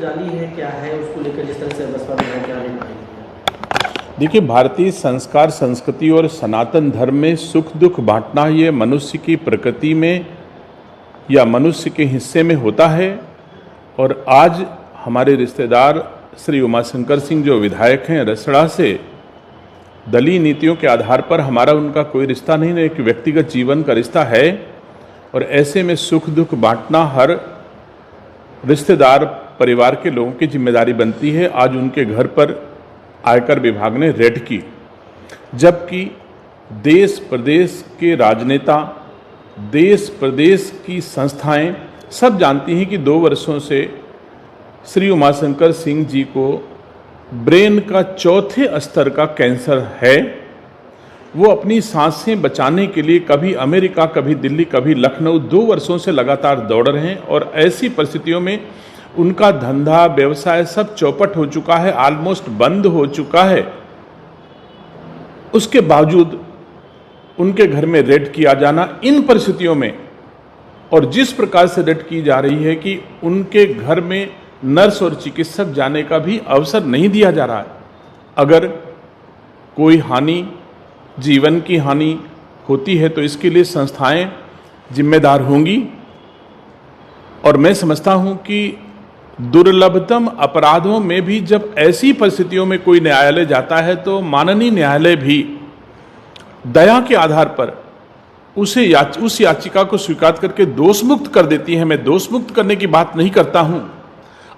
जाली है, क्या है उसको लेकर जिस तरह से बसपा विधायक क्या नहीं पाएंगे? देखिए, भारतीय संस्कार, संस्कृति और सनातन धर्म में सुख दुख बांटना ये मनुष्य की प्रकृति में या मनुष्य के हिस्से में होता है। और आज हमारे रिश्तेदार श्री उमाशंकर सिंह जो विधायक हैं रसड़ा से, दलीय नीतियों के आधार पर हमारा उनका कोई रिश्ता नहीं है, एक व्यक्तिगत जीवन का रिश्ता है। और ऐसे में सुख दुख बांटना हर रिश्तेदार परिवार के लोगों की जिम्मेदारी बनती है। आज उनके घर पर आयकर विभाग ने रेड की, जबकि देश प्रदेश के राजनेता, देश प्रदेश की संस्थाएं सब जानती हैं कि 2 वर्षों से श्री उमाशंकर सिंह जी को ब्रेन का 4थे स्तर का कैंसर है। वो अपनी सांसें बचाने के लिए कभी अमेरिका, कभी दिल्ली, कभी लखनऊ 2 वर्षों से लगातार दौड़ रहे हैं। और ऐसी परिस्थितियों में उनका धंधा व्यवसाय सब चौपट हो चुका है, ऑलमोस्ट बंद हो चुका है। उसके बावजूद उनके घर में रेड किया जाना इन परिस्थितियों में, और जिस प्रकार से रेड की जा रही है कि उनके घर में नर्स और चिकित्सक जाने का भी अवसर नहीं दिया जा रहा है। अगर कोई हानि, जीवन की हानि होती है तो इसके लिए संस्थाएं जिम्मेदार होंगी। और मैं समझता हूं कि दुर्लभतम अपराधों में भी जब ऐसी परिस्थितियों में कोई न्यायालय जाता है तो माननीय न्यायालय भी दया के आधार पर उस याचिका को स्वीकार करके दोषमुक्त कर देती है। मैं दोषमुक्त करने की बात नहीं करता हूं,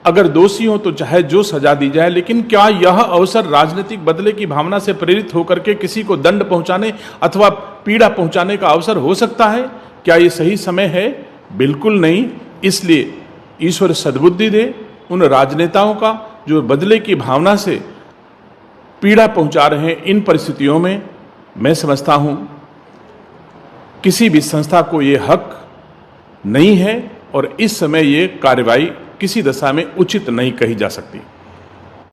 अगर दोषी हो तो चाहे जो सजा दी जाए, लेकिन क्या यह अवसर राजनीतिक बदले की भावना से प्रेरित होकर के किसी को दंड पहुंचाने अथवा पीड़ा पहुंचाने का अवसर हो सकता है? क्या यह सही समय है? बिल्कुल नहीं। इसलिए ईश्वर सद्बुद्धि दे उन राजनेताओं का जो बदले की भावना से पीड़ा पहुंचा रहे हैं। इन परिस्थितियों में मैं समझता हूं किसी भी संस्था को ये हक नहीं है और इस समय ये कार्रवाई किसी दशा में उचित नहीं कही जा सकती।